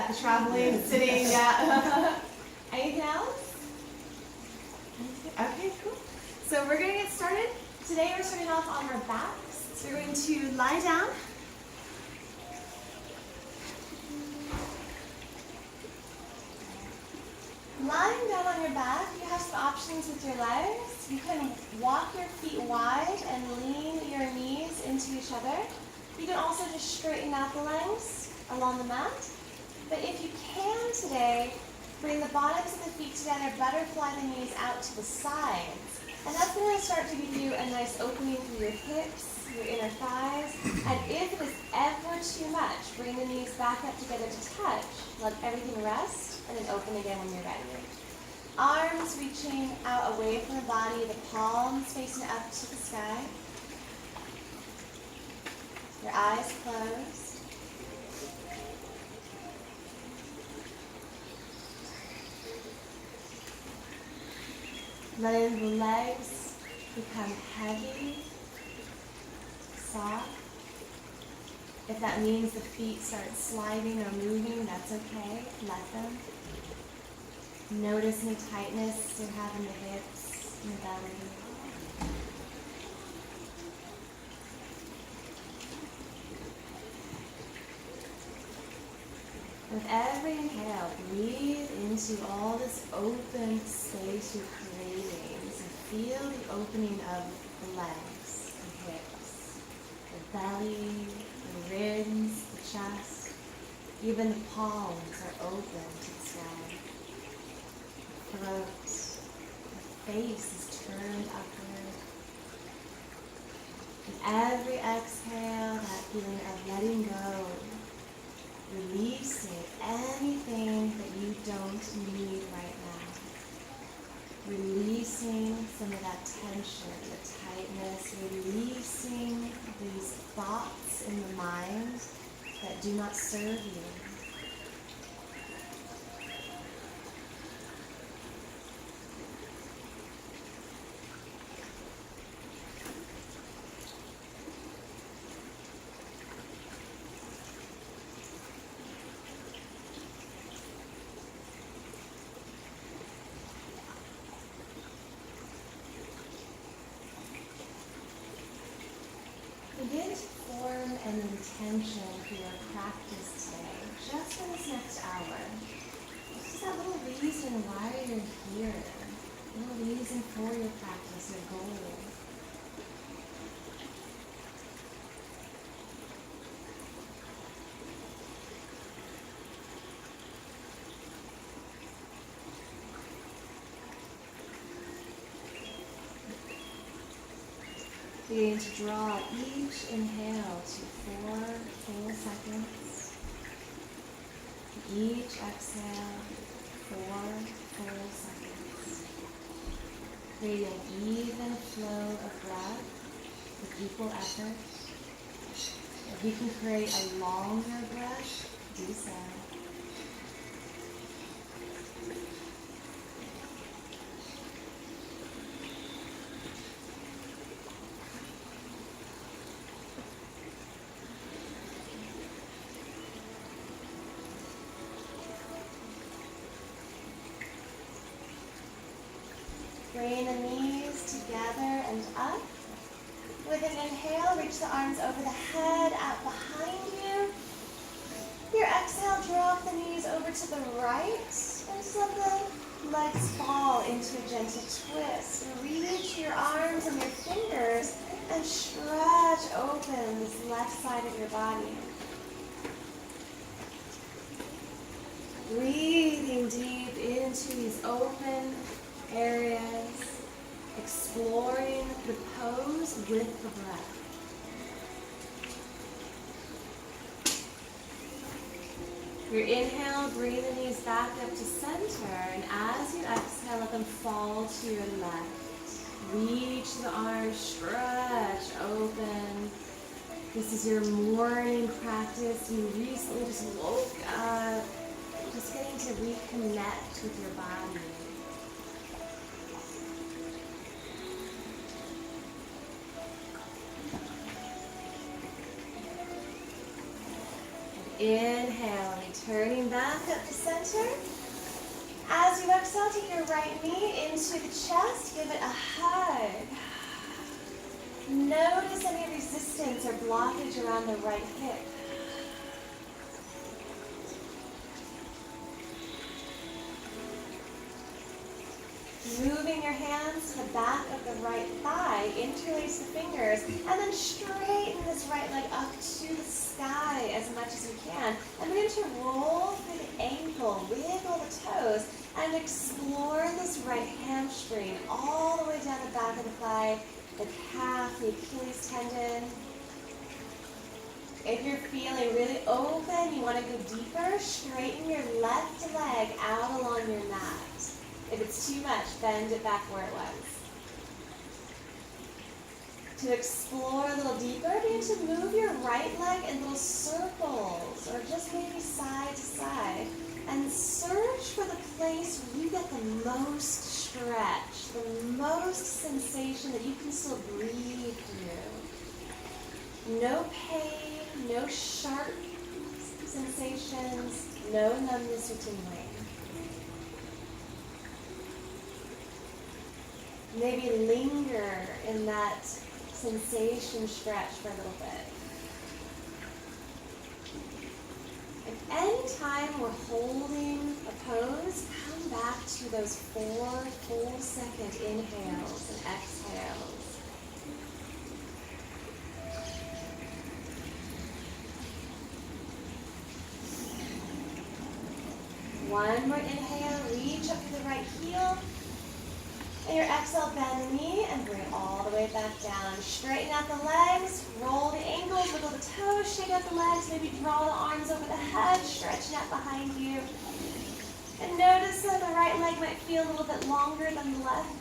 the traveling, sitting, yeah. Anything else? Okay, cool. So we're going to get started. Today we're starting off on our backs. So we're going to lie down. Lying down on your back, you have some options with your legs. You can walk your feet wide and lean your knees into each other. You can also just straighten out the legs along the mat. But if you can today, bring the bottoms of the feet together, butterfly the knees out to the sides. And that's going to start to give you a nice opening through your hips, your inner thighs. And if it is ever too much, bring the knees back up together to touch. Let everything rest, and then open again when you're ready. Arms reaching out away from the body, the palms facing up to the sky. Your eyes closed. Letting the legs become heavy, soft. If that means the feet start sliding or moving, that's okay. Let them. Notice any tightness you have in the hips and the belly. With every inhale, breathe into all this open space you're creating. So feel the opening of the legs, the hips, the belly, the ribs, the chest. Even the palms are open to the sky. The throat, the face is turned upward. With every exhale, that feeling of letting go. Releasing anything that you don't need right now. Releasing some of that tension, the tightness, releasing these thoughts in the mind that do not serve you. Begin to form an intention for your practice today, just for this next hour. Just that little reason why you're here, a little reason for your practice, your goal. Beginning to draw each inhale to 4 full seconds. Each exhale, 4 full seconds. Creating an even flow of breath with equal effort. If you can create a longer breath, do so. Bring the knees together and up. With an inhale, reach the arms over the head, out behind you. Your exhale, drop the knees over to the right. And just let the legs fall into a gentle twist. Reach your arms and your fingers and stretch open this left side of your body. Breathing deep into these open areas, exploring the pose with the breath. Your inhale, bring the knees back up to center, and as you exhale, let them fall to your left. Reach the arms, stretch open. This is your morning practice. You recently just woke up, just getting to reconnect with your body. Inhaling to Turning back up to center. As you exhale, take your right knee into the chest. Give it a hug. Notice any resistance or blockage around the right hip. Moving your hands to the back of the right thigh, interlace the fingers, and then straighten this right leg up to the sky as much as you can. And begin to roll through the ankle, wiggle the toes, and explore this right hamstring all the way down the back of the thigh, the calf, the Achilles tendon. If you're feeling really open, you want to go deeper, straighten your left leg out along your mat. If it's too much, bend it back where it was. To explore a little deeper, begin to move your right leg in little circles, or just maybe side to side, and search for the place where you get the most stretch, the most sensation that you can still breathe through. No pain, no sharp sensations, no numbness or tingling. Maybe linger in that sensation stretch for a little bit. If any time we're holding a pose, come back to those 4 full-second inhales and exhales. One more inhale, reach up to the right heel. And your exhale, bend the knee and bring it all the way back down. Straighten out the legs, roll the ankles, wiggle the toes, shake out the legs, maybe draw the arms over the head, stretching out behind you. And notice that the right leg might feel a little bit longer than the left.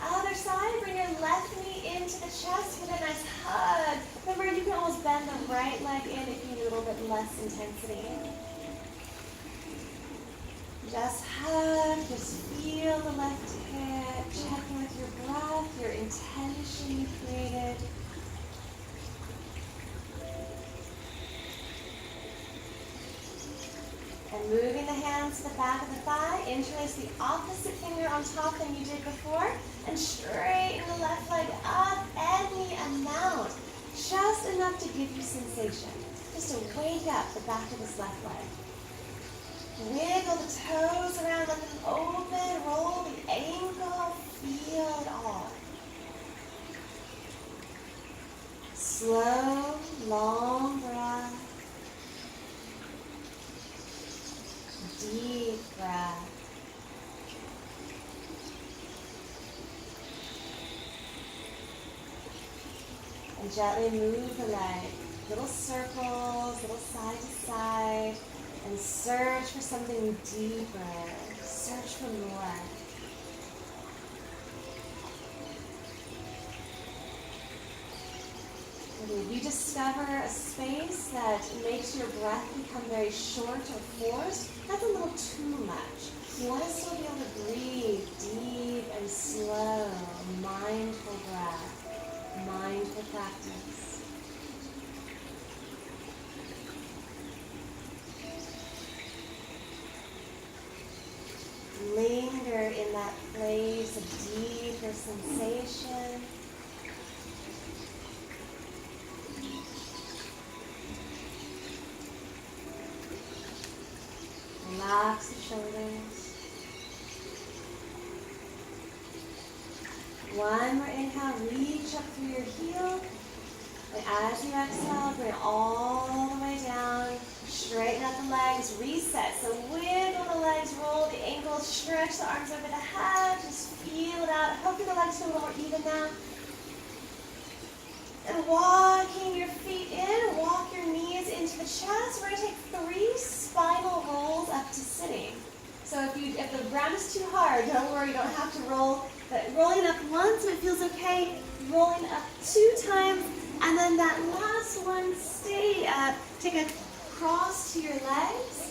Other side, bring your left knee into the chest, give it a nice hug. Remember, you can always bend the right leg in if you need a little bit less intensity. Just hug, just feel the left hip, check in with your breath, your intention you created. And moving the hands to the back of the thigh, interlace the opposite finger on top than you did before, and straighten the left leg up any amount, just enough to give you sensation, just to wake up the back of this left leg. Wiggle the toes around, let them open, roll the ankle, feel it all. Slow, long breath. Deep breath. And gently move the leg. Little circles, little side to side. And search for something deeper. Search for more. And if you discover a space that makes your breath become very short or forced, that's a little too much. You want to still be able to breathe deep and slow, mindful breath, mindful practice. Linger in that place of deeper sensation. Relax the shoulders. One more inhale, reach up through your heel. And as you exhale, bring it all the way down. Straighten out the legs, reset. So wiggle the legs, roll the ankles, stretch the arms over the head. Just feel it out. Hopefully the legs feel a little more even now. And walking your feet in, walk your knees into the chest. We're going to take 3 spinal rolls up to sitting. So if the ground is too hard, don't worry, you don't have to roll. But rolling up once if it feels okay, rolling up 2 times, and then that last one, stay up. Take a cross to your legs.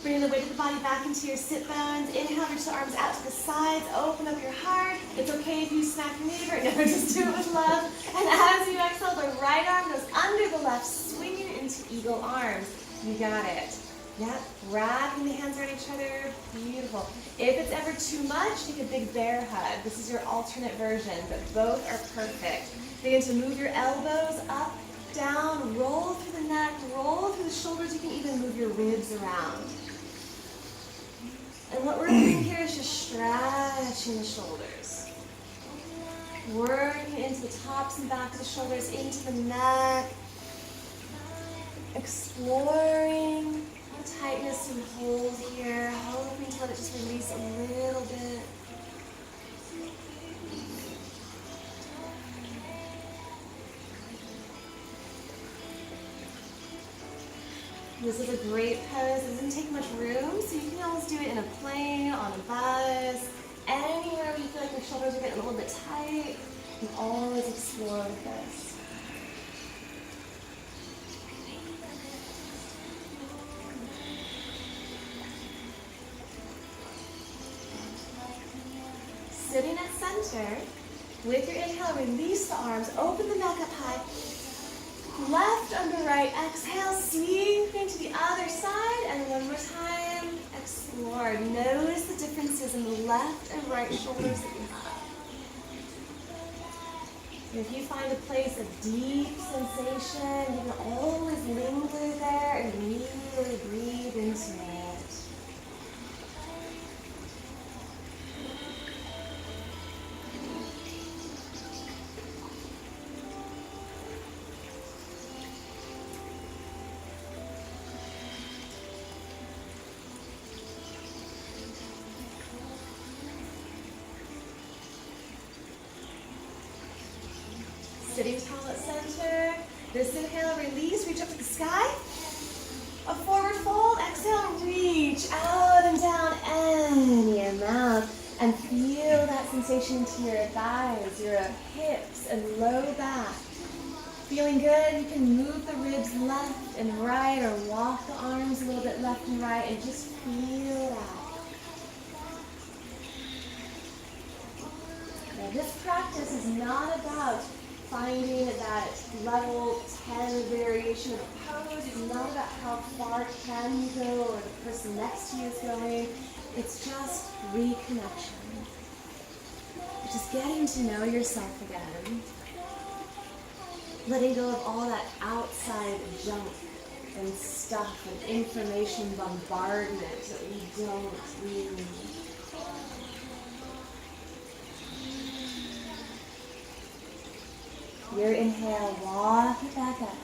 Bring the weight of the body back into your sit bones. Inhale, reach the arms out to the sides. Open up your heart. It's okay if you smack your neighbor. No, just do it with love. And as you exhale, the right arm goes under the left, swinging into eagle arms. You got it. Yep, wrapping the hands around each other. Beautiful. If it's ever too much, take a big bear hug. This is your alternate version, but both are perfect. Begin to move your elbows up, down, roll through the neck, roll through the shoulders. You can even move your ribs around. And what we're doing here is just stretching the shoulders. Working into the tops and back of the shoulders, into the neck. Exploring the tightness and hold here, hoping to let it just release a little bit. This is a great pose. It doesn't take much room, so you can always do it in a plane, on a bus, anywhere where you feel like your shoulders are getting a little bit tight. You can always explore with this. Sitting at center, with your inhale, release the arms, open the neck up high. Left under right, exhale, sweeping to the other side, and one more time, explore. Notice the differences in the left and right shoulders that you have. And if you find a place of deep sensation, you can always linger there and really breathe into it. Sitting tall at center. This inhale, release, reach up to the sky. A forward fold, exhale, reach out and down and your mouth. And feel that sensation to your thighs, your hips, and low back. Feeling good, you can move the ribs left and right or walk the arms a little bit left and right and just feel that. Now this practice is not about finding that level 10 variation of a pose. It's not about how far can you go or the person next to you is going. It's just reconnection. It's just getting to know yourself again. Letting go of all that outside junk and stuff and information bombardment that we don't really need. Your inhale, walk it back up.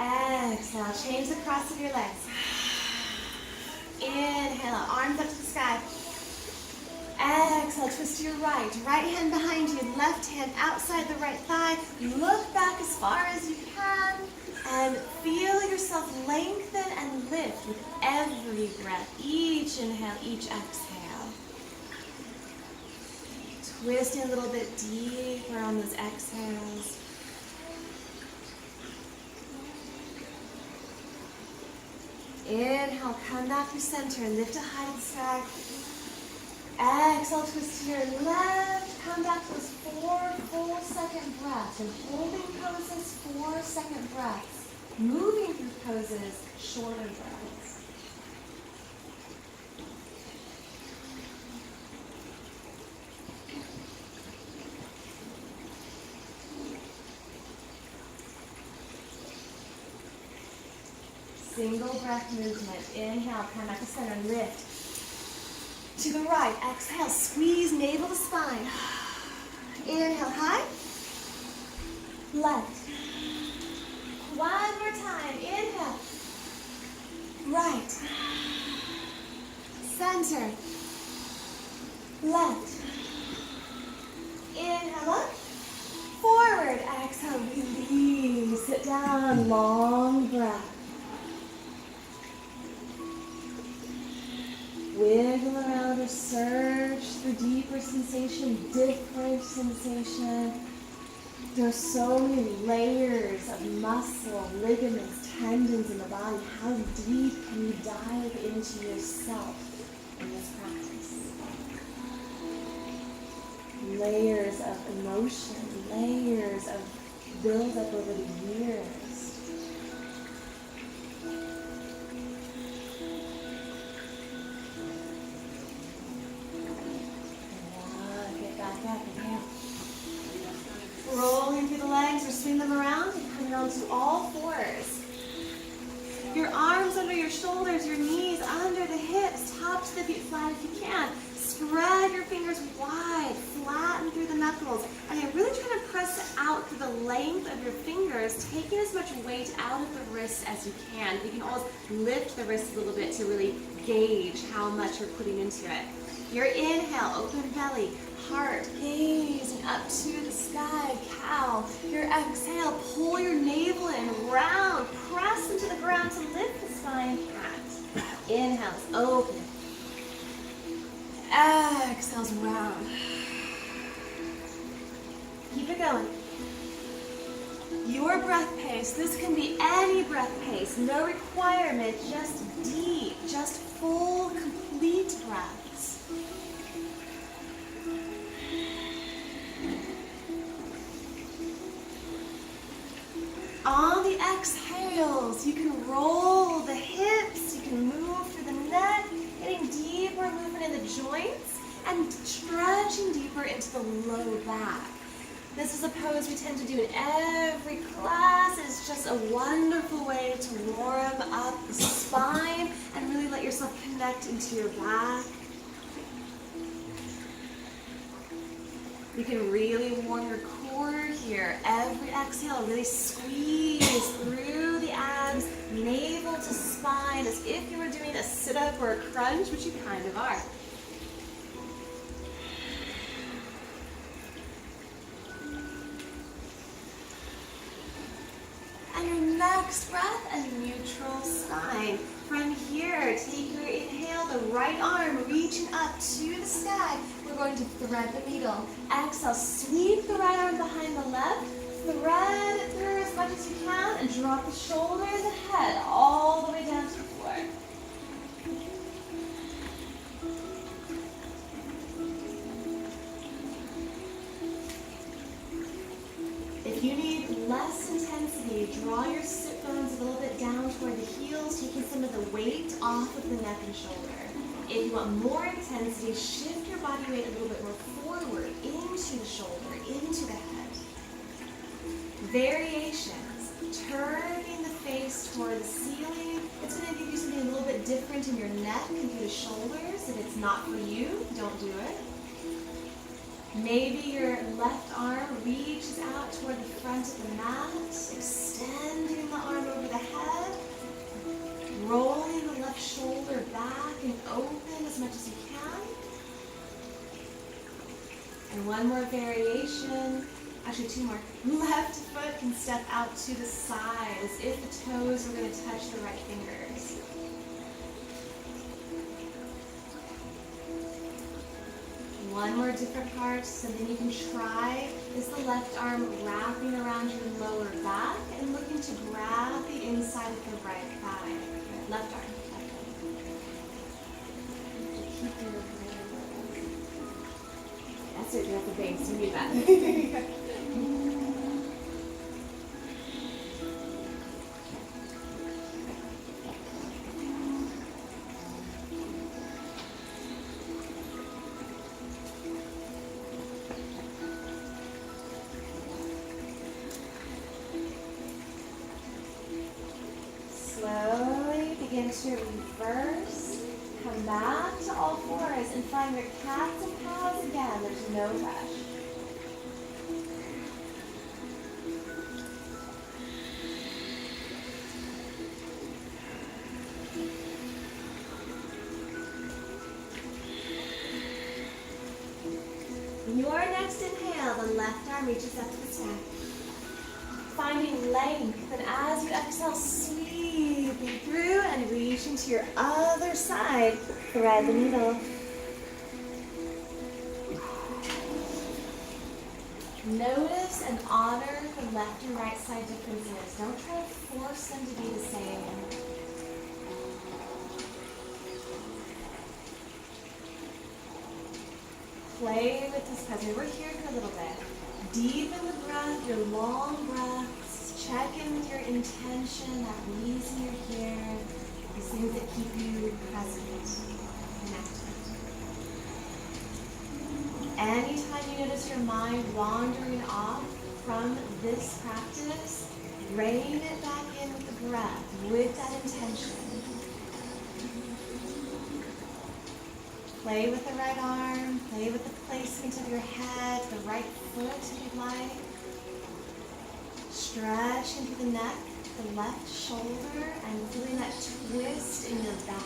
Exhale, change the cross of your legs. Inhale, arms up to the sky. Exhale, twist to your right. Right hand behind you, left hand outside the right thigh. Look back as far as you can and feel yourself lengthen and lift with every breath. Each inhale, each exhale. Twisting a little bit deeper on those exhales. Inhale, come back to center, lift it high to the sky. Exhale, twist to your left. Come back to those 4 full second breaths. And holding poses, 4 second breaths. Moving through poses, shorter breaths. Single breath movement. Inhale, come back to center, lift. To the right, exhale, squeeze navel to spine. Inhale, high. Left. One more time. Inhale. Right. Center. Left. Inhale, up. Forward. Exhale, release. Sit down, long breath. Wiggle around or search for deeper sensation, different sensation. There are so many layers of muscle, ligaments, tendons in the body. How deep can you dive into yourself in this practice? Layers of emotion, layers of build up over the years. Get back up, inhale. Rolling through the legs or swing them around and coming onto all fours. Your arms under your shoulders, your knees under the hips, tops of the feet flat if you can. Spread your fingers wide, flatten through the knuckles, and then really try to press out through the length of your fingers, taking as much weight out of the wrists as you can. You can always lift the wrists a little bit to really gauge how much you're putting into it. Your inhale, open belly, heart gazing up to the sky, cow. Your exhale, pull your navel in, round, press into the ground to lift the spine, cat. Inhales, open. Exhales, round. Keep it going. Your breath pace, this can be any breath pace, no requirement, just deep, just full, complete breaths. On the exhales, you can roll the hips, you can move through the neck, getting deeper movement in the joints, and stretching deeper into the low back. This is a pose we tend to do in every class. It's just a wonderful way to warm up the spine and really let yourself connect into your back. You can really warm your core here. Every exhale, really squeeze through the abs, navel to spine, as if you were doing a sit-up or a crunch, which you kind of are. And your next breath, a neutral spine. From here, take your inhale, the right arm reaching up to the sky. We're going to thread the needle. Exhale, sweep the right arm behind the left. Thread it through as much as you can and drop the shoulders and head all the way down to the floor. If you need less intensity, draw your sit bones a little bit down toward the heels, taking some of the weight off of the neck and shoulder. If you want more intensity, shift your body weight a little bit more forward, into the shoulder, into the head. Variations, turning the face toward the ceiling. It's going to give you something a little bit different in your neck and through the shoulders. If it's not for you, don't do it. Maybe your left arm reaches out toward the front of the mat, extending the arm over the head, rolling the left shoulder back and open as much as you can. And one more variation, actually two more. Left foot can step out to the side as if the toes were going to touch the right fingers. One more different part, something you can try is the left arm wrapping around your lower back and looking to grab the inside of the right thigh. Left arm. Keep your That's it, you're at the base, you need that. Slowly begin to reverse, come back to all fours and find your cats and cows again. There's no rush. Your next inhale, the left arm reaches up to the sky. Finding length, and as you exhale, sweeping through and reaching to your other side. Thread the needle. Notice and honor the left and right side differences. Don't try to force force them to be the same. Play with this presence. We're here for a little bit. Deepen the breath, your long breaths. Check in with your intention, that reason you're here. These things that keep you present, connected. Anytime you notice your mind wandering off from this practice, rein it back in with the breath, with that intention. Play with the right arm, play with the placement of your head, the right foot if you'd like. Stretch into the neck, the left shoulder, and feeling that twist in your back.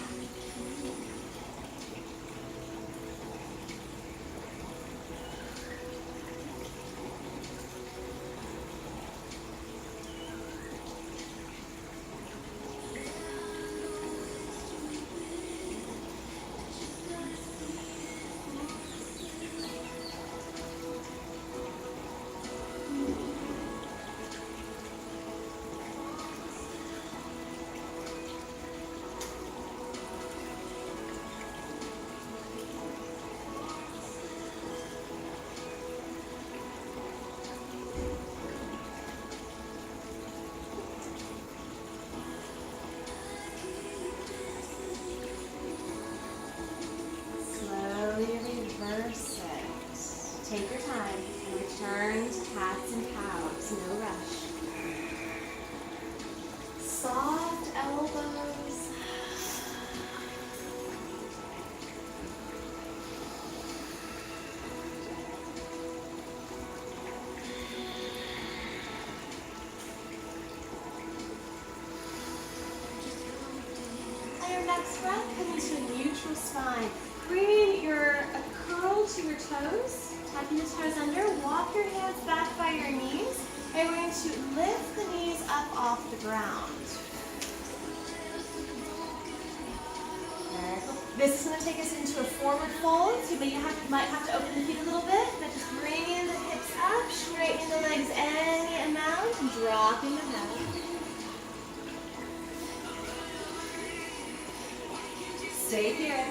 Take your time and return to cats and cows, no rush. Soft elbows. And your next breath, come into a neutral spine. Bring a curl to your toes. Tucking the toes under, walk your hands back by your knees, and we're going to lift the knees up off the ground. Very cool. This is going to take us into a forward fold, so you might have to open the feet a little bit, but just bringing the hips up, straightening the legs any amount, and dropping them down. Stay here.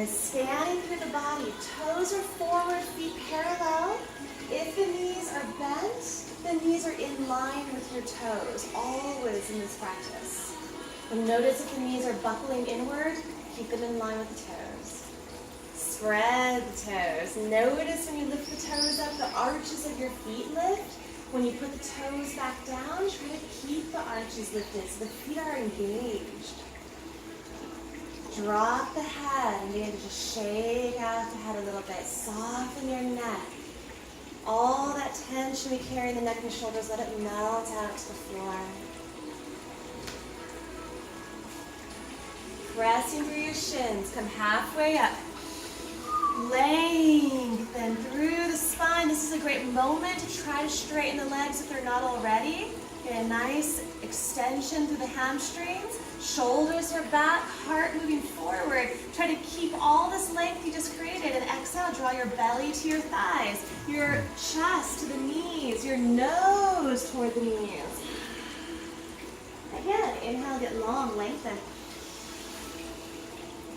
Scanning through the body, toes are forward, feet parallel. If the knees are bent, the knees are in line with your toes, always in this practice. And notice if the knees are buckling inward, keep them in line with the toes. Spread the toes. Notice when you lift the toes up, the arches of your feet lift. When you put the toes back down, try to keep the arches lifted so the feet are engaged. Drop the head and begin to just shake out the head a little bit. Soften your neck. All that tension we carry in the neck and shoulders, let it melt out to the floor. Pressing through your shins. Come halfway up. Lengthen through the spine. This is a great moment to try to straighten the legs if they're not already. Get a nice extension through the hamstrings. Shoulders are back, heart moving forward. Try to keep all this length you just created, and exhale, draw your belly to your thighs, your chest to the knees, your nose toward the knees. Again, inhale, get long, lengthen.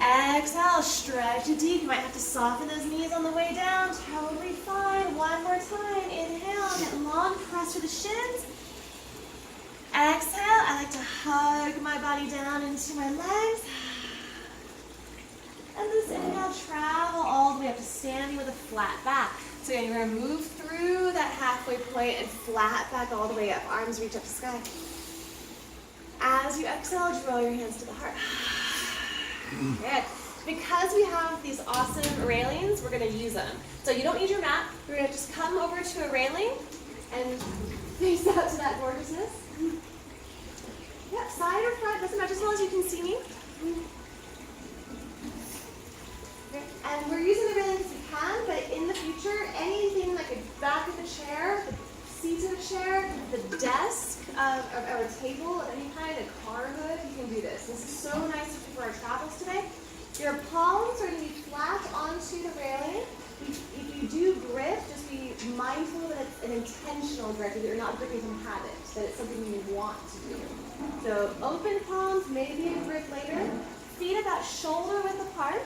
Exhale, stretch it deep. You might have to soften those knees on the way down. Totally fine. One more time. Inhale, get long, press through the shins. Exhale, I like to hug my body down into my legs. And this inhale, travel all the way up to standing with a flat back. So again, you're going to move through that halfway point and flat back all the way up. Arms reach up to sky. As you exhale, draw your hands to the heart. Good. Because we have these awesome railings, we're going to use them. So you don't need your mat. We're going to just come over to a railing and face out to that gorgeousness. Yep, side or front, doesn't matter, as long as you can see me. Okay. And we're using the railing because we can, but in the future, anything like the back of the chair, the seat of the chair, the desk or a table of any kind, a car hood, you can do this. This is so nice for our travels today. Your palms are going to be flat onto the railing. If you do grip, just be mindful that it's an intentional palms right, so that you're not gripping from habit, that it's something you want to do. So open palms, maybe a grip later. Feet about shoulder width apart.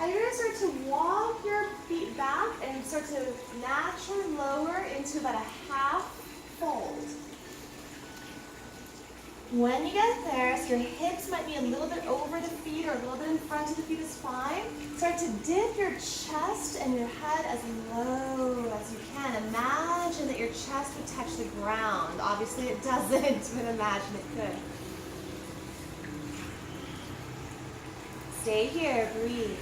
And you're going to start to walk your feet back and start to naturally lower into about a half fold. When you get there, so your hips might be a little bit over the feet or a little bit in front of the feet is fine. Start to dip your chest and your head as low as you can. Imagine that your chest would touch the ground. Obviously it doesn't, but imagine it could. Stay here, breathe.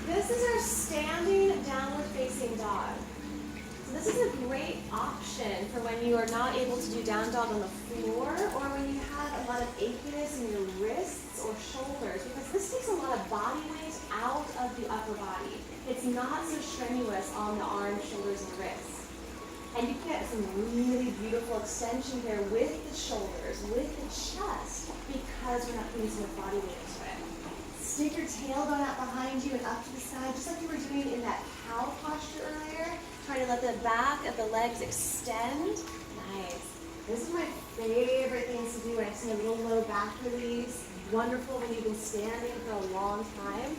This is our standing downward facing dog. So this is a great option for when you are not able to do down dog on the floor or when you have a lot of achiness in your wrists or shoulders, because this takes a lot of body weight out of the upper body. It's not so strenuous on the arms, shoulders, and wrists. And you can get some really beautiful extension here with the shoulders, with the chest, because we're not putting so much body weight into it. Stick your tailbone out behind you and up to the side, just like you were doing in that cow posture earlier. Try to let the back of the legs extend. Nice. This is my favorite things to do when I see a little low back release. Wonderful when you've been standing for a long time.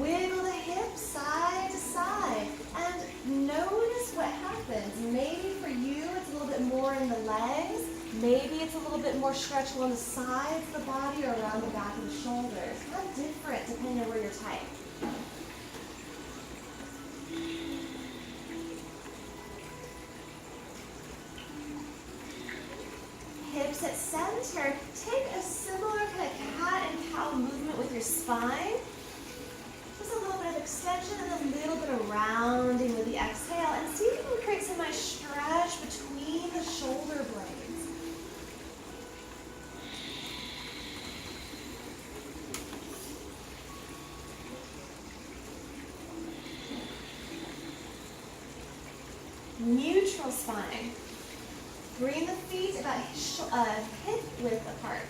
Wiggle the hips side to side and notice what happens. Maybe for you it's a little bit more in the legs. Maybe it's a little bit more stretch along the sides of the body or around the back of the shoulders. Kind of different depending on where you're tight. Hips at center. Take a similar kind of cat and cow movement with your spine. Just a little bit of extension and a little bit of rounding with the exhale. And see if you can create some nice stretch between the shoulder blades. Neutral spine. Bring the feet about hip width apart.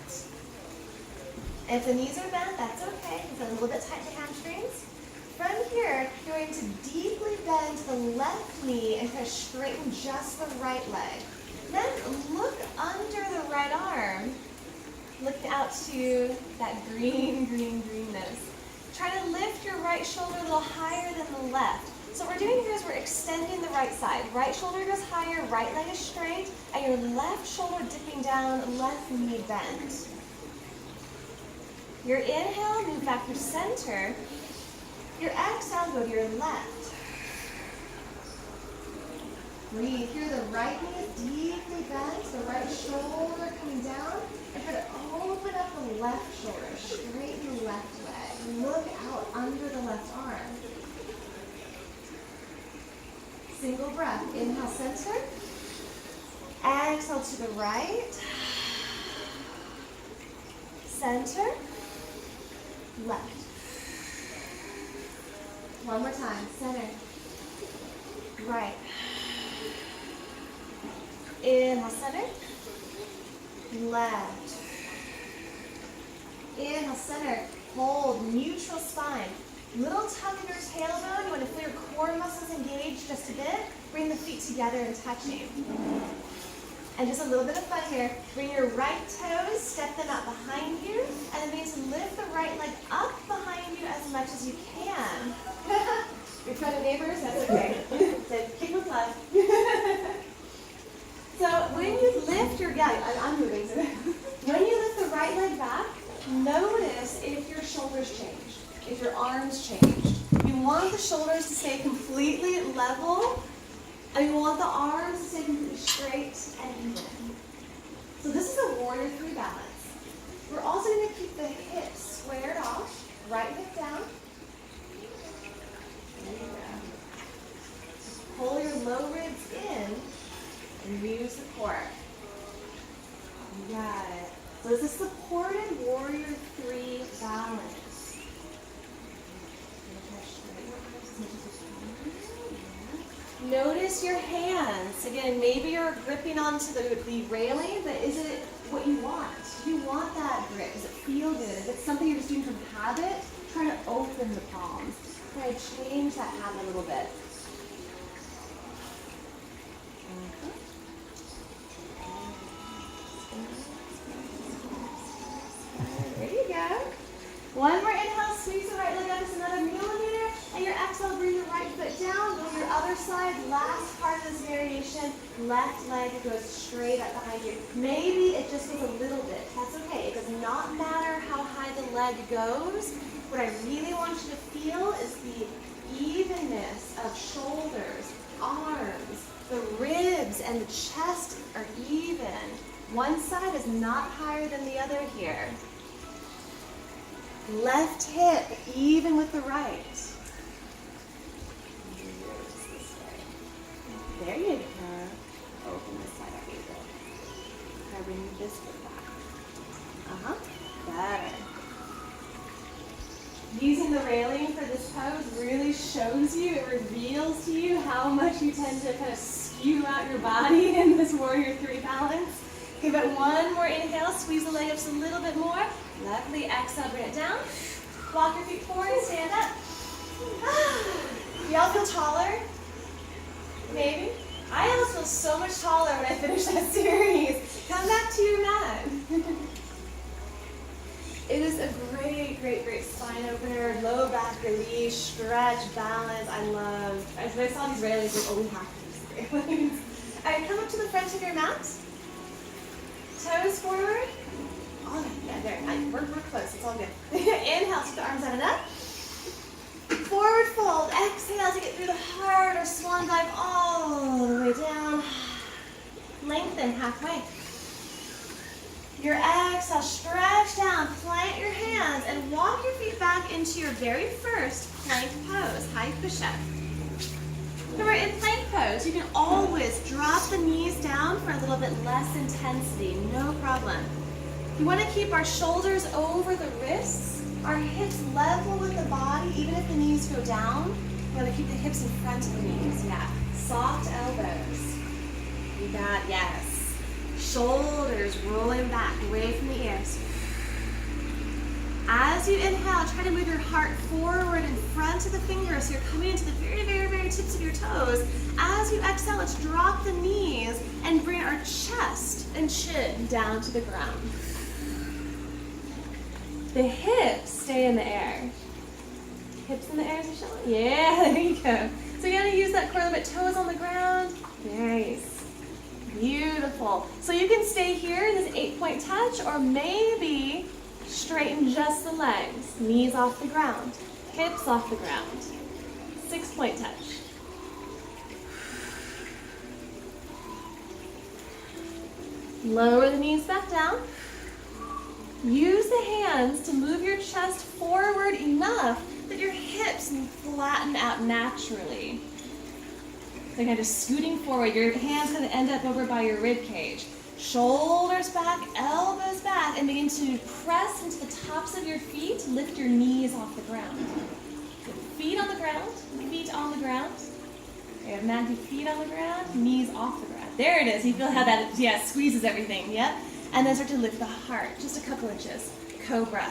If the knees are bent, that's okay. It's a little bit tight to hamstrings. From here, you're going to deeply bend the left knee and kind of straighten just the right leg. Then look under the right arm, looking out to that greenness. Try to lift your right shoulder a little higher than the left. So what we're doing here is we're extending the right side. Right shoulder goes higher, right leg is straight, and your left shoulder dipping down, left knee bent. Your inhale, move back through center. Your exhale, go to your left. Breathe. Here, the right knee is deeply bent, the right shoulder coming down, and try to open up the left shoulder, straighten the left leg. Look out under the left arm. Single breath. Inhale, center. Exhale to the right. Center. Left. One more time. Center. Right. Inhale, center. Left. Inhale, center. Hold. Neutral spine. Little tug in your tailbone. You want to feel your core muscles engaged just a bit. Bring the feet together and touching. And just a little bit of fun here. Bring your right toes, step them out behind you, and then begin to lift the right leg up behind you as much as you can. Your front of neighbors, that's okay. So kick with love. So when you lift your, I'm moving. So when you lift the right leg back, notice if your shoulders change. If your arms changed. You want the shoulders to stay completely level, and you want the arms to stay completely straight and even. So this is a warrior 3 balance. We're also going to keep the hips squared off, right hip down. There you go. Pull your low ribs in and use the core. You got it. So this is supported warrior 3 balance. Notice your hands. Again, maybe you're gripping onto the railing, but is it what you want? Do you want that grip? Does it feel good? If it's something you're just doing from habit, try to open the palms. Try try to change that pattern a little bit. There you go. One more inhale, squeeze the right leg up, just another millimeter, and your exhale, bring your right foot down, go to your other side, last part of this variation, left leg goes straight up behind you. Maybe it just goes a little bit, that's okay. It does not matter how high the leg goes. What I really want you to feel is the evenness of shoulders, arms, the ribs and the chest are even. One side is not higher than the other here. Left hip even with the right. There you go. Open this side up a little bit. Try bringing this foot back. Better. Using the railing for this pose really shows you, it reveals to you how much you tend to kind of skew out your body in this Warrior 3 balance. Give it one more inhale, squeeze the leg up just a little bit more. Lovely, exhale, bring it down. Walk your feet forward, stand up. Y'all feel taller? Maybe? I always feel so much taller when I finish that series. Come back to your mat. It is a great, great, great spine opener, low back release, stretch, balance. I love, as I saw these railings, like, oh, we have to use railings. All right, come up to the front of your mat. Toes forward. All right, yeah, there. We're close. It's all good. Inhale, take the arms out and up. Forward fold. Exhale, take it through the heart or swan dive all the way down. Lengthen halfway. Your exhale, stretch down, plant your hands, and walk your feet back into your very first plank pose, high push-up. Remember, in plank pose, you can always drop the knees down for a little bit less intensity, no problem. You want to keep our shoulders over the wrists, our hips level with the body, even if the knees go down. You want to keep the hips in front of the knees, yeah. Soft elbows. You got, yes. Shoulders rolling back, away from the ears. As you inhale, try to move your heart forward in front of the fingers, so you're coming into the very, very, very tips of your toes. As you exhale, let's drop the knees and bring our chest and chin down to the ground. The hips stay in the air. Hips in the air, Michelle? Yeah, there you go. So you're gonna use that core a little bit, toes on the ground. Nice. Beautiful. So you can stay here in this 8-point touch, or maybe straighten just the legs. Knees off the ground, hips off the ground. 6-point touch. Lower the knees back down. Use the hands to move your chest forward enough that your hips flatten out naturally. So kind of scooting forward, your hands going to end up over by your rib cage. Shoulders back, elbows back, and begin to press into the tops of your feet. Lift your knees off the ground. So feet on the ground, feet on the ground. You have Matthew, feet on the ground, knees off the ground. There it is. You feel how that, yeah, squeezes everything. Yep. And then start to lift the heart, just a couple inches. Cobra.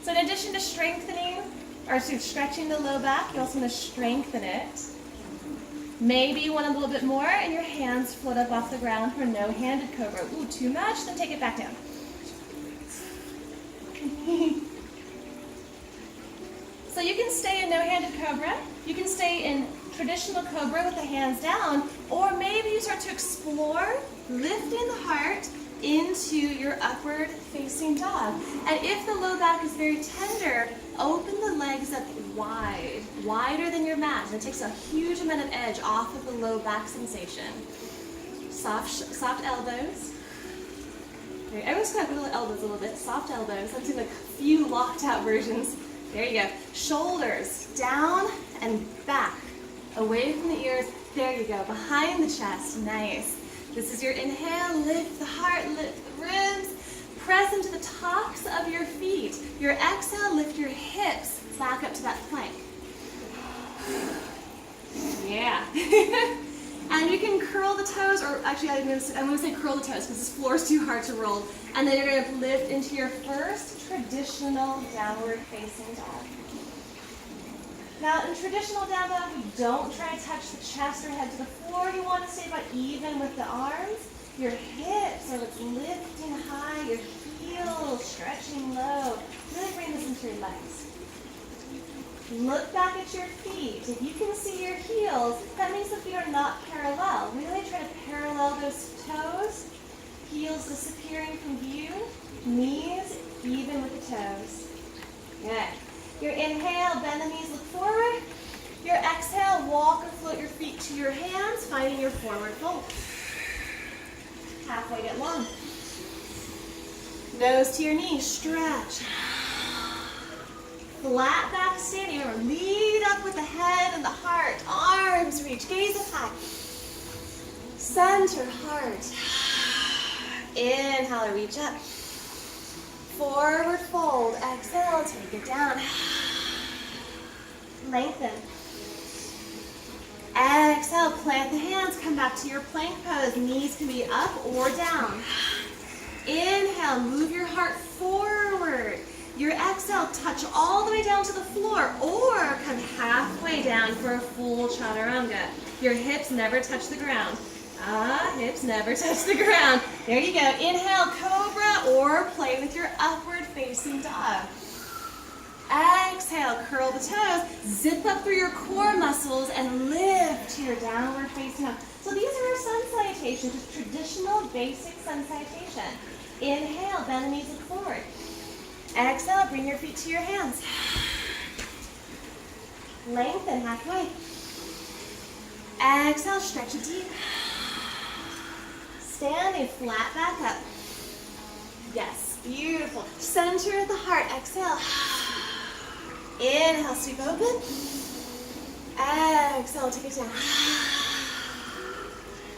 So in addition to strengthening, or stretching the low back, you also want to strengthen it. Maybe you want a little bit more, and your hands float up off the ground for no-handed cobra. Ooh, too much? Then take it back down. So you can stay in no-handed cobra. You can stay in traditional cobra with the hands down, or maybe you start to explore lifting the heart into your upward facing dog. And if the low back is very tender, open the legs up wide, wider than your mat. That takes a huge amount of edge off of the low back sensation. Soft elbows. Everyone's going to wiggle the elbows a little bit. Soft elbows. I'm doing a few locked out versions. There you go. Shoulders down and back, away from the ears. There you go. Behind the chest. Nice. This is your inhale. Lift the heart, lift the ribs. Press into the tops of your feet. Your exhale, lift your hips back up to that plank. Yeah. And you can curl the toes, or actually, I'm going to say curl the toes because this floor is too hard to roll. And then you're going to lift into your first traditional downward facing dog. Now, in traditional down dog, you don't try to touch the chest or head to the floor. You want to stay about even with the arms. Your hips are lifting high, your heels stretching low. Really bring this into your legs. Look back at your feet. If you can see your heels, that means the feet are not parallel. Really try to parallel those toes. Heels disappearing from view. Knees even with the toes. Good. Your inhale, bend the knees, look forward. Your exhale, walk or float your feet to your hands, finding your forward fold. Halfway get long. Nose to your knees, stretch. Flat back standing. Remember, lead up with the head and the heart. Arms reach, gaze up high. Center, heart. Inhale, reach up. Forward fold. Exhale, take it down. Lengthen. Exhale, plant the hands. Come back to your plank pose. Knees can be up or down. Inhale, move your heart forward. Your exhale, touch all the way down to the floor or come halfway down for a full chaturanga. Your hips never touch the ground. Hips never touch the ground. There you go. Inhale, cobra, or play with your upward facing dog. Exhale, curl the toes, zip up through your core muscles, and lift to your downward facing dog. So these are our sun salutations, just traditional basic sun salutation. Inhale, bend the knees, look forward. Exhale, bring your feet to your hands. Lengthen halfway. Exhale, stretch it deep. Standing flat back up. Yes, beautiful. Center of the heart, exhale. Inhale, sweep open. Exhale, take it down.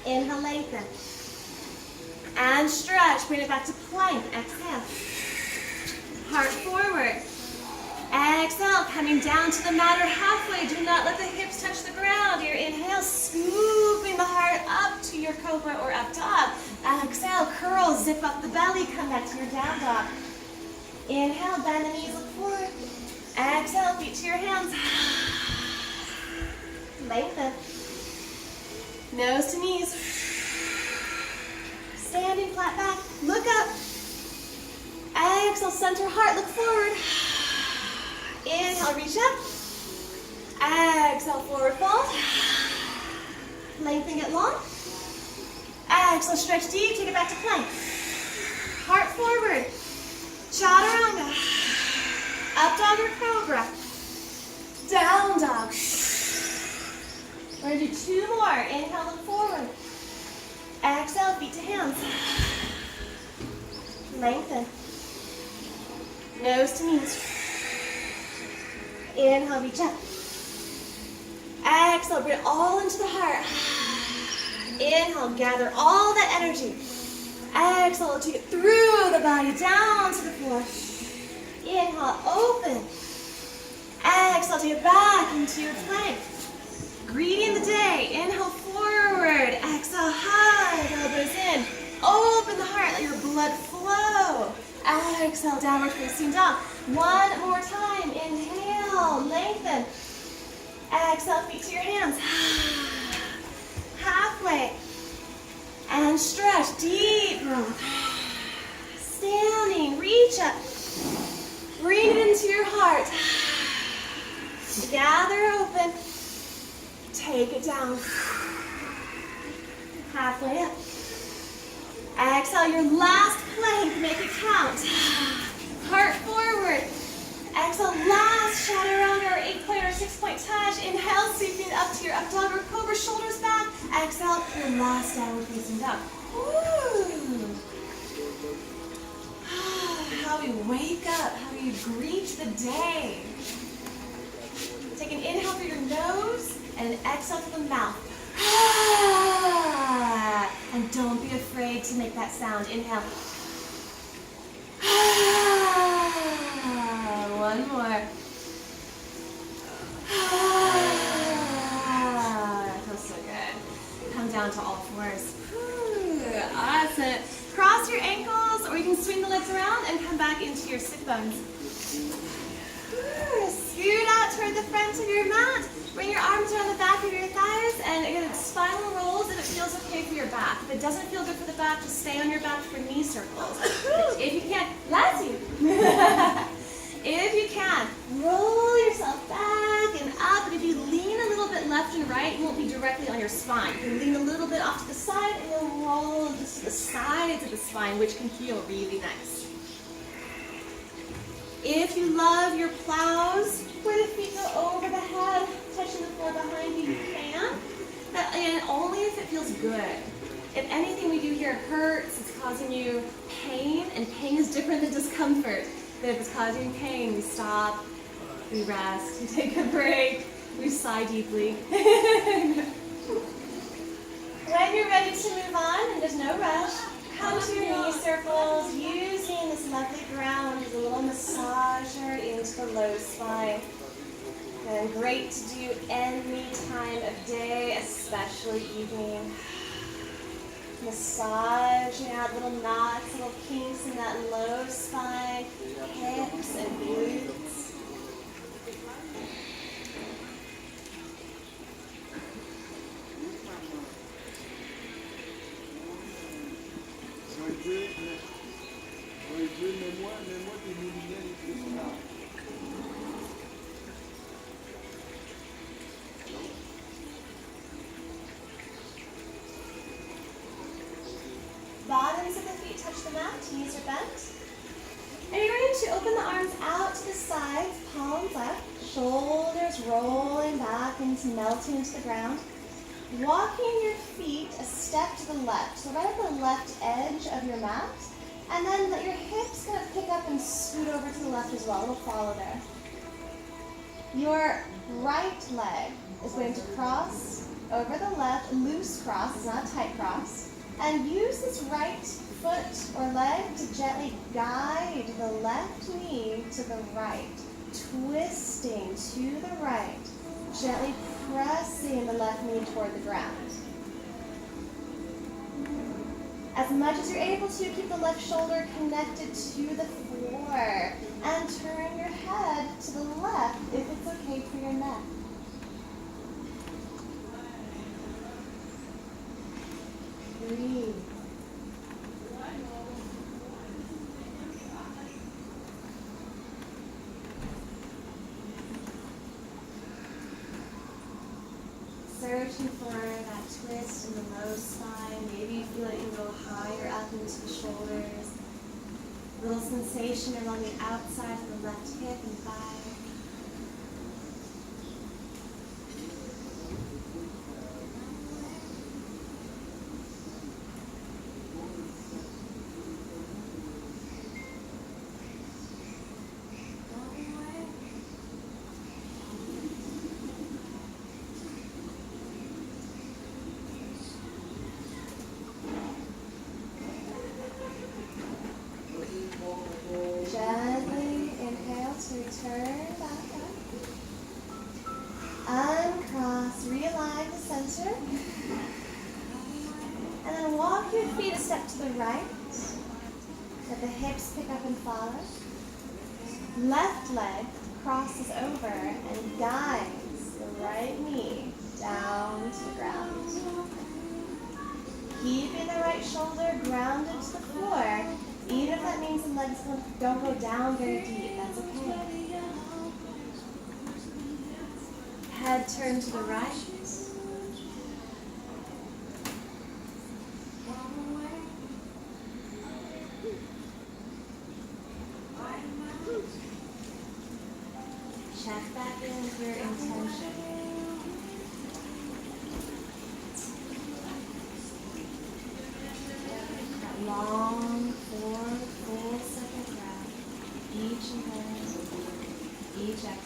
Inhale, lengthen. And stretch, bring it back to plank, exhale. Heart forward. Exhale, coming down to the mat or halfway. Do not let the hips touch the ground. Your inhale, scooping the heart up to your cobra or up dog. Exhale, curl, zip up the belly, come back to your down dog. Inhale, bend the knees, look forward. Exhale, feet to your hands. Lengthen. Nose to knees. Standing flat back, look up. Exhale, center heart, look forward. Inhale, reach up. Exhale, forward fold. Lengthen it long. Exhale, stretch deep, take it back to plank. Heart forward. Chaturanga. Up dog or cobra. Down dog. We're going to do two more. Inhale, look forward. Exhale, feet to hands. Lengthen. Nose to knees. Inhale, reach up. Exhale, bring it all into the heart. Inhale, gather all that energy. Exhale, take it through the body, down to the floor. Inhale, open. Exhale, take it back into your plank. Greeting the day. Inhale, forward. Exhale, high, elbows in. Open the heart, let your blood flow. Exhale, downward facing dog. One more time. Inhale, lengthen. Exhale, feet to your hands. Halfway. And stretch, deep breath. Standing, reach up. Bring it into your heart. Gather open. Take it down. Halfway up. Exhale, your last plank, make it count. Heart forward. Exhale, last chaturanga or 8-point or 6-point touch. Inhale, sweeping up to your up dog or cobra, shoulders back. Exhale, your last downward facing dog. Woo. How we wake up, how we greet the day. Take an inhale through your nose and an exhale through the mouth. And don't be afraid to make that sound. Inhale. One more. That feels so good. Come down to all fours. your sit bones. Scoot out toward the front of your mat. Bring your arms around the back of your thighs and again, spinal rolls if it feels okay for your back. If it doesn't feel good for the back, just stay on your back for knee circles. If you can't, bless you. If you can, roll yourself back and up. And if you lean a little bit left and right, you won't be directly on your spine. You can lean a little bit off to the side and then roll just to the sides of the spine, which can feel really nice. If you love your plows, where the feet go over the head, touching the floor behind you, you can. And only if it feels good. If anything we do here hurts, it's causing you pain, and pain is different than discomfort. But if it's causing you pain, we stop, we rest, we take a break, we sigh deeply. When you're ready to move on, and there's no rush, come to your knee circles, using this lovely ground as a little massager into the low spine. And great to do any time of day, especially evening. Massaging out little knots, little kinks in that low spine, hips and glutes. Bottoms of the feet touch the mat, knees are bent. And you're going to open the arms out to the sides, palms up, shoulders rolling back and melting into the ground. Walking your feet a step to the left, so right at the left edge of your mat. And then let your hips kind of pick up and scoot over to the left as well. It'll follow there. Your right leg is going to cross over the left, loose cross, it's not a tight cross. And use this right foot or leg to gently guide the left knee to the right, twisting to the right, gently pressing the left knee toward the ground. As much as you're able to, keep the left shoulder connected to the floor and turn your head to the left if it's okay for your neck. Breathe. Searching for that twist in the low spine. Maybe you feel it can go higher up into the shoulders. A little sensation along the outside of the left hip and thigh. Gently inhale to return back up. Uncross, realign the center. And then walk your feet a step to the right. Let the hips pick up and follow. Left leg crosses over and guides the right knee down to the ground. Keeping the right shoulder grounded to the floor. Even if that means the legs don't go down very deep, that's okay. Head turned to the right. Check back in with your intention. That long, full second breath. Each inhale, each exhale.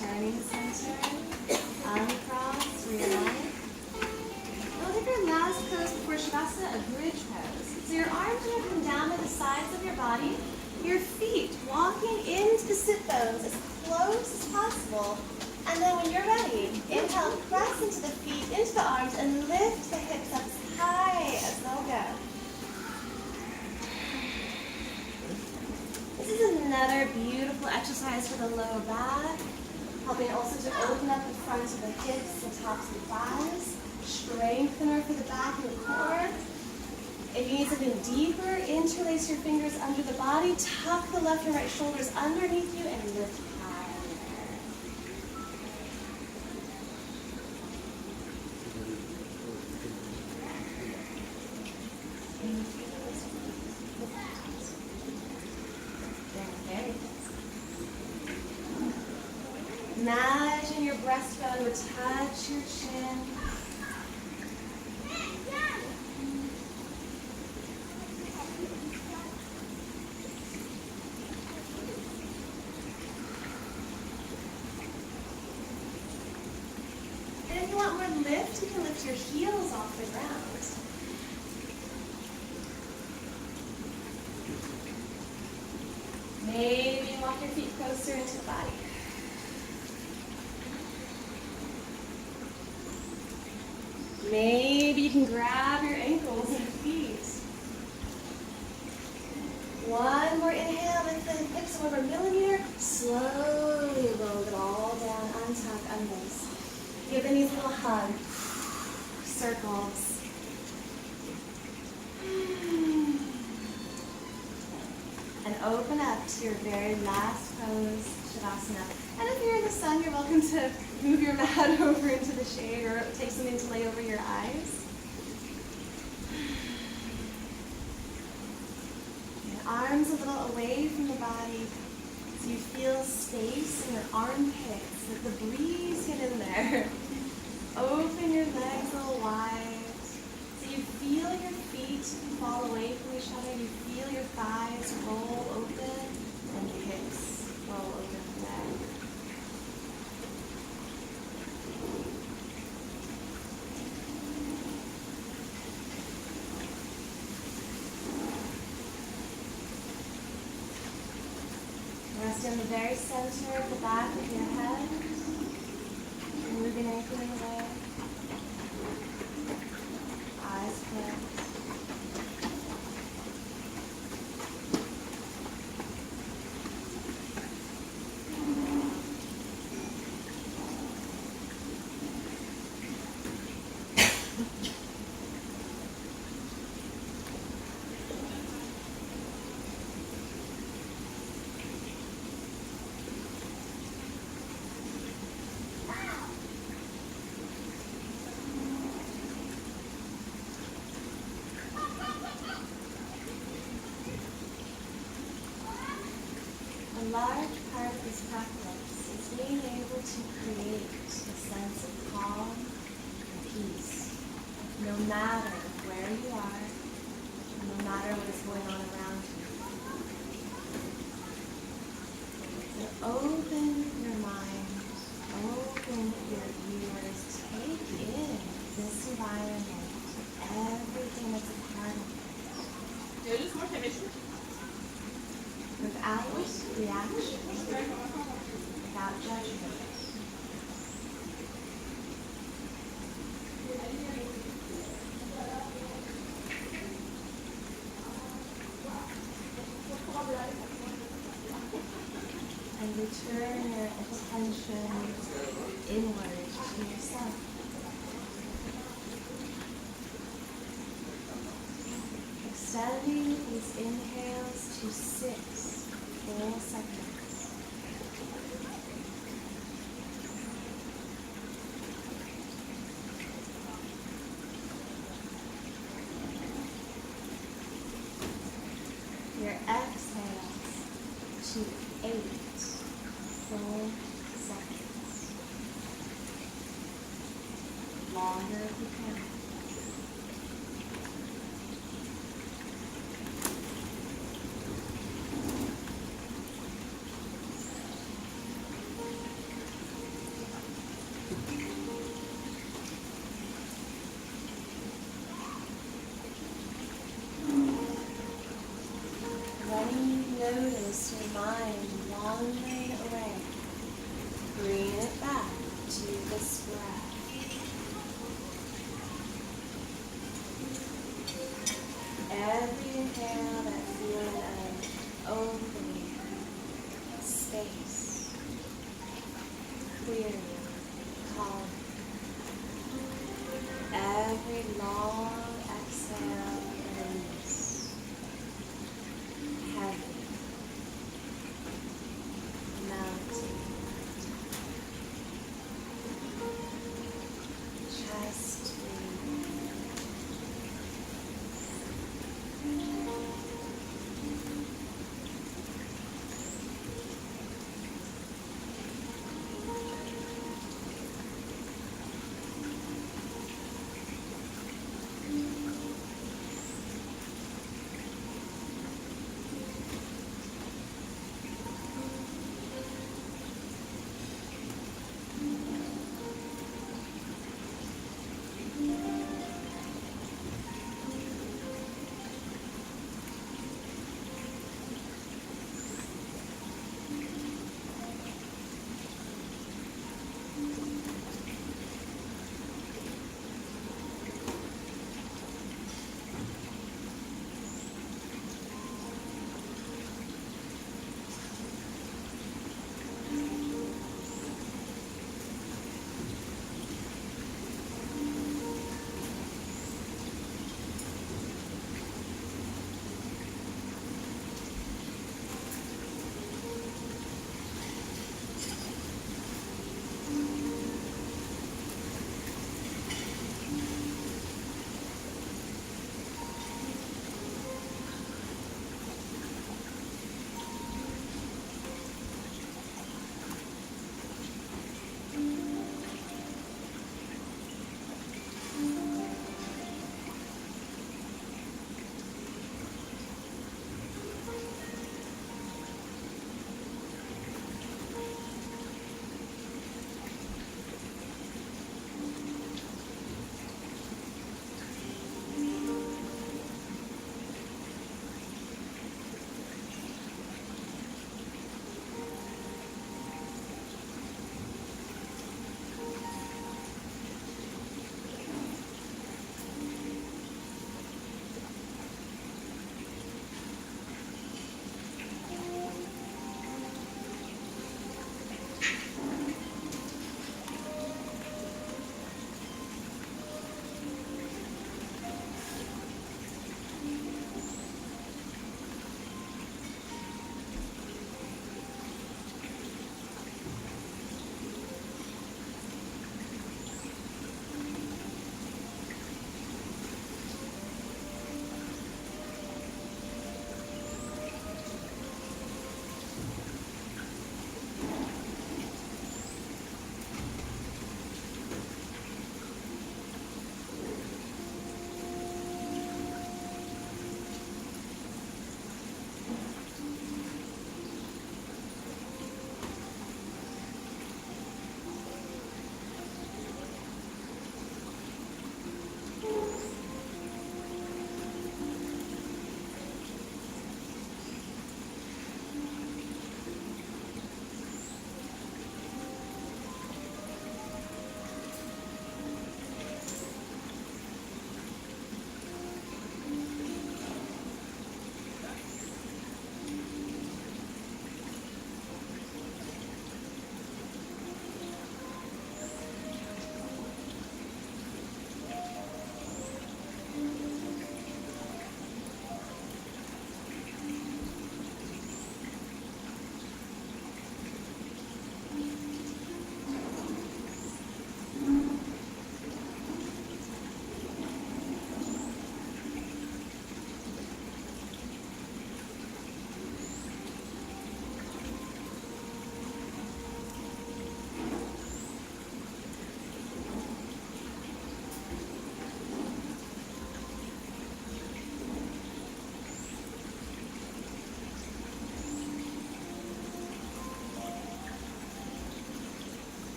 Turning center, uncross, realign. We'll take our you're going to come down to the sides of your body. Your feet walking into the sit bones as close as possible. And then when you're ready, inhale, press into the feet, into the arms, and lift the hips up as high as they'll go. This is another beautiful exercise for the lower back, helping also to open up the front of the hips and tops of the thighs. Strengthener for the back and the core. If you need something deeper, interlace your fingers under the body, tuck the left and right shoulders underneath you, and lift higher. Very good. Imagine your breastbone would touch your chin. And if you want more lift, you can lift your heels off the ground. Maybe walk your feet closer into the body. Maybe you can grab your ankles and feet. One more inhale, lift the hips over a millimeter. Slowly roll it all down, untuck, unlace. Give the knees a little hug. Circles. And open up to your very last pose, Shavasana. And if you're in the sun, you're welcome to move your mat over into the shade or take something to lay over your eyes. And arms a little away from the body so you feel space in your armpits. Let the breeze get in there. Open your legs a little wide. So you feel your feet fall away from each other. You feel your thighs roll open and your hips roll open from there. Rest in the very center of the back of your head. Moving anything away. Eyes closed. A large part of this practice is being able to create a sense of calm and peace, no matter where you are, no matter what is going on around you. So open your mind, open your ears, take in this environment, everything that's a part of it. Without reaction, without judgment. And return your attention inward to yourself. Extending these inhales to 6 full seconds. Your exhales to 8 full seconds. Longer if you can. Notice your mind wandering away. Bring it back to this breath. Every inhale, that feeling of opening, space, clearing, calm. Every long exhale, release. Heavy, melting.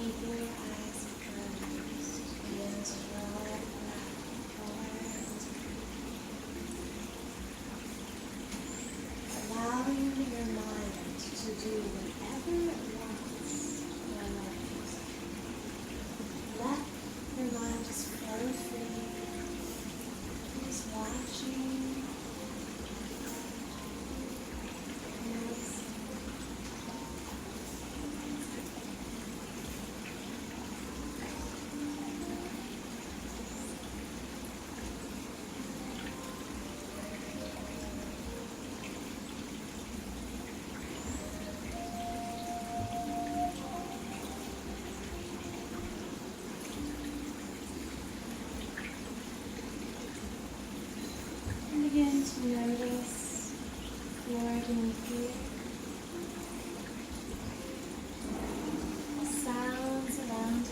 Keeping your eyes closed. Begin to roll back forward. Allowing your mind to do whatever it wants for a moment. Let your mind just flow free. Just watching. Noticing. And begin to notice the floor beneath you. The sounds around you.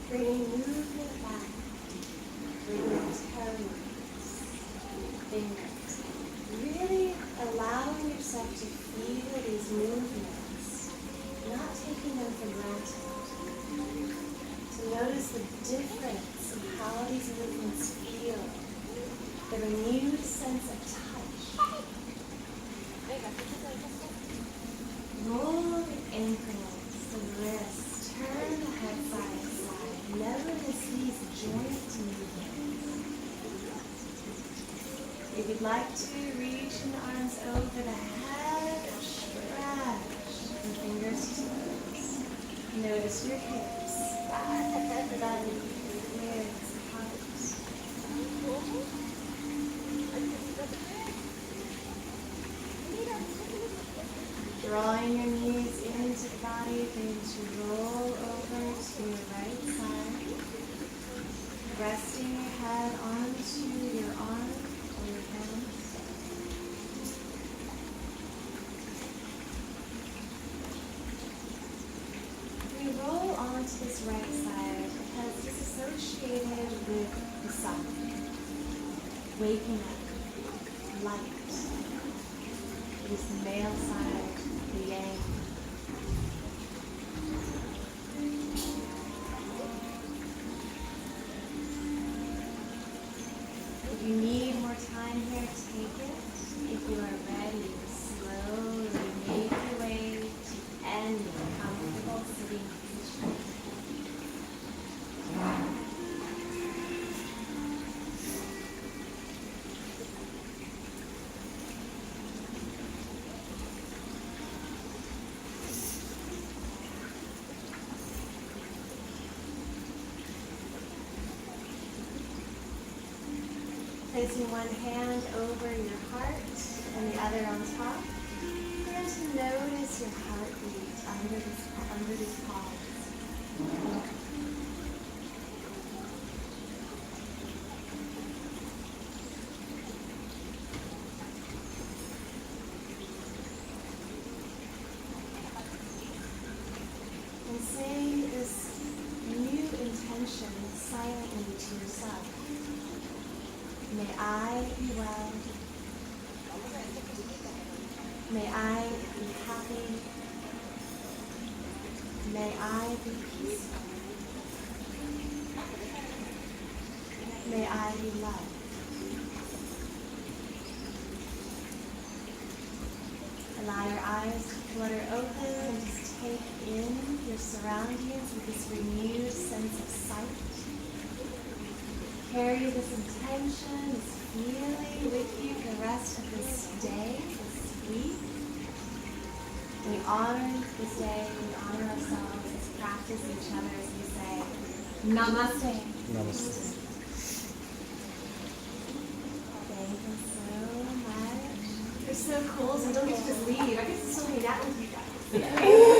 Bringing movement back. Bringing toes, fingers. Really allowing yourself to feel these movements, not taking them for granted. To notice the difference in how these movements feel, the renewed sense of touch. Roll the ankles, the wrists, turn the head side to side. Notice these joint movements. If you'd like to, reach your arms over the head, stretch the fingers to toes. Notice your hips, the belly, ribs, heart. Drawing your knees into the body, begin to roll over to your right side. Resting your head onto your arm or your hands. We roll onto this right side because it's associated with the sun. Waking up, light. It is the male side, the yang. If you need more time here, take it. If you are ready, slowly make your way to any comfortable sitting position. Placing one hand over your heart and the other on top. Begin to notice your heartbeat under these palms. And saying this new intention silently to yourself. May I be well. May I be happy. May I be peaceful. May I be loved. Allow your eyes to flutter open and just take in your surroundings with this renewed sense of sight. Carry this intention, this feeling with you for the rest of this day, this week. We honor this day, we honor ourselves, let's practice each other as we say, Namaste. Namaste. Thank you so much. You're so cool, so I don't get to just leave. I get to still hang out with you guys.